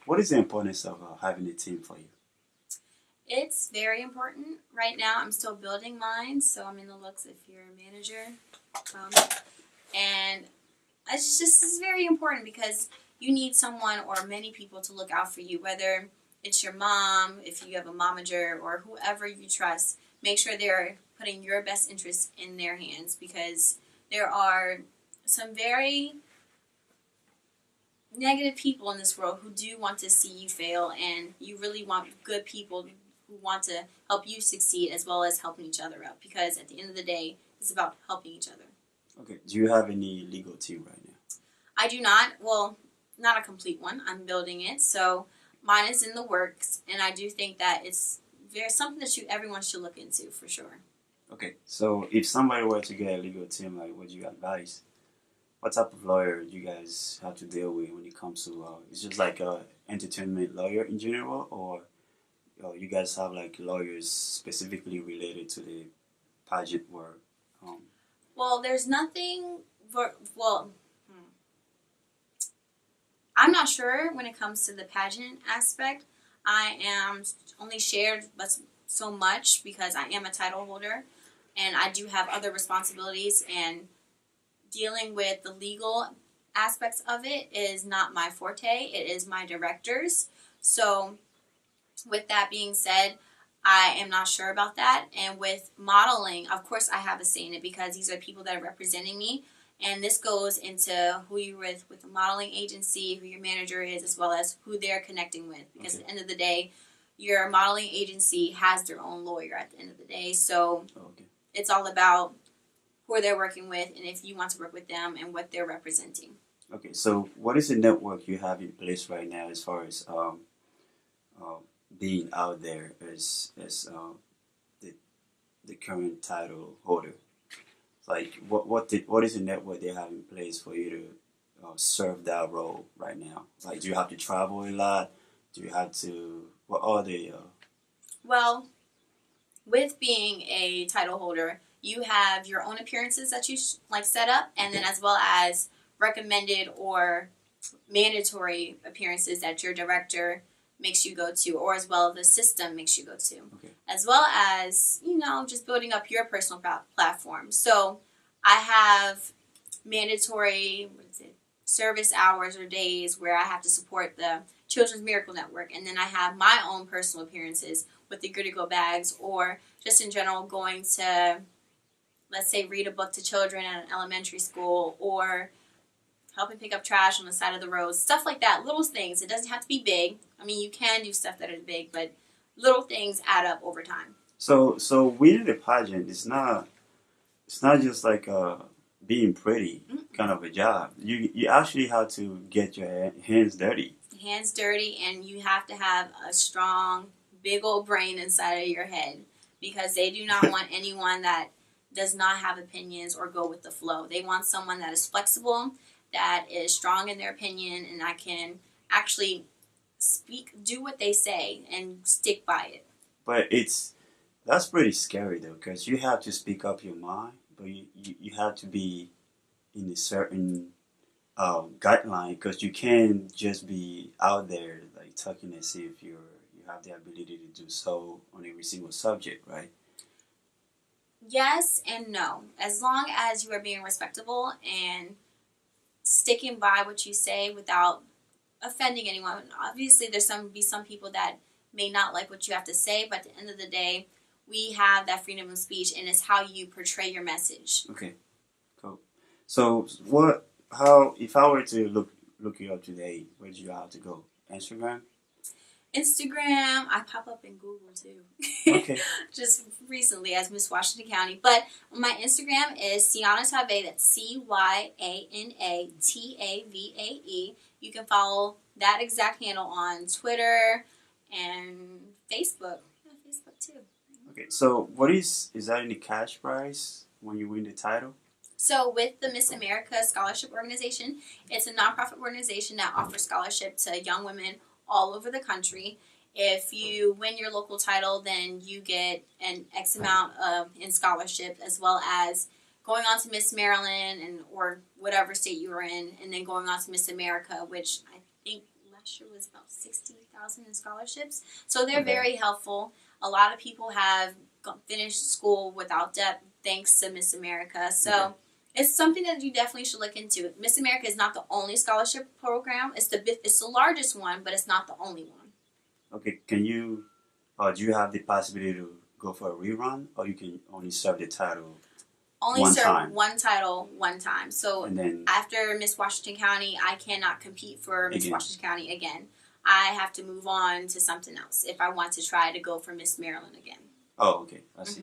what is the importance of having a team for you? It's very important. Right now, I'm still building mine, so I'm in the looks if you're a manager. Um, and it's very important because you need someone or many people to look out for you, whether it's your mom, if you have a momager, or whoever you trust. Make sure they're putting your best interests in their hands because there are some very negative people in this world who do want to see you fail, and you really want good people who want to help you succeed as well as helping each other out because at the end of the day, it's about helping each other. Okay. Do you have any legal team right now? I do not. Well, not a complete one. I'm building it, so mine is in the works, and I do think that it's very something that everyone should look into for sure. Okay. So if somebody were to get a legal team, like, would you advise? What type of lawyer do you guys have to deal with when it comes to? It's just like a entertainment lawyer in general, or you guys have like lawyers specifically related to the pageant work? Um, Well, there's nothing for well. I'm not sure when it comes to the pageant aspect. I am only shared but so much because I am a title holder and I do have other responsibilities and dealing with the legal aspects of it is not my forte. It is my director's. So with that being said, I am not sure about that. And with modeling, of course, I have a say in it because these are people that are representing me. And this goes into who you're with the modeling agency, who your manager is, as well as who they're connecting with. Because Okay. at the end of the day, your modeling agency has their own lawyer at the end of the day. So okay. it's all about who they're working with and if you want to work with them and what they're representing. Okay. So what is the network you have in place right now as far as uh, being out there as the the current title holder? Like what is the network they have in place for you to serve that role right now? Like, do you have to travel a lot? Do you have to? What are the? Well, with being a title holder, you have your own appearances that you like set up, and then as well as recommended or mandatory appearances that your director makes you go to, or as well the system makes you go to, Okay. as well as just building up your personal platform. So I have mandatory service hours or days where I have to support the Children's Miracle Network, and then I have my own personal appearances with the Good to Go bags, or just in general going to, let's say, read a book to children at an elementary school, or helping pick up trash on the side of the road, stuff like that. Little things. It doesn't have to be big. I mean, you can do stuff that is big, but little things add up over time. So winning the pageant is not. It's not just like being pretty kind of a job. You actually have to get your hands dirty. Hands dirty, and you have to have a strong, big old brain inside of your head because they do not want anyone that does not have opinions or go with the flow. They want someone that is flexible, that is strong in their opinion, and that can actually do what they say, and stick by it. But that's pretty scary though, because you have to speak up your mind, but you have to be in a certain guideline, because you can't just be out there like talking as if you have the ability to do so on every single subject, right? Yes and no. As long as you are being respectable and sticking by what you say without offending anyone. Obviously, there's some people that may not like what you have to say, but at the end of the day, we have that freedom of speech, and it's how you portray your message. Okay, cool. So what? How? If I were to look you up today, where do you have to go? Instagram. Instagram, I pop up in Google too. Okay. Just recently as Miss Washington County. But my Instagram is CYANA Tavae, that's CYANA You can follow that exact handle on Twitter and Facebook. Yeah, Facebook too. Okay. So what is that any cash prize when you win the title? So with the Miss America Scholarship Organization, it's a nonprofit organization that offers scholarship to young women all over the country. If you win your local title, then you get an X amount in scholarship, as well as going on to Miss Maryland or whatever state you were in, and then going on to Miss America, which I think last year was about 60,000 in scholarships. So they're Okay. very helpful. A lot of people have finished school without debt thanks to Miss America. So Okay. it's something that you definitely should look into. Miss America is not the only scholarship program. It's the largest one, but it's not the only one. Okay, can you, do you have the possibility to go for a rerun, or you can only serve the title Only one serve time? one title one time. So And then after Miss Washington County, I cannot compete for Miss Again. Washington County again. I have to move on to something else if I want to try to go for Miss Maryland again. oh, okay, I see.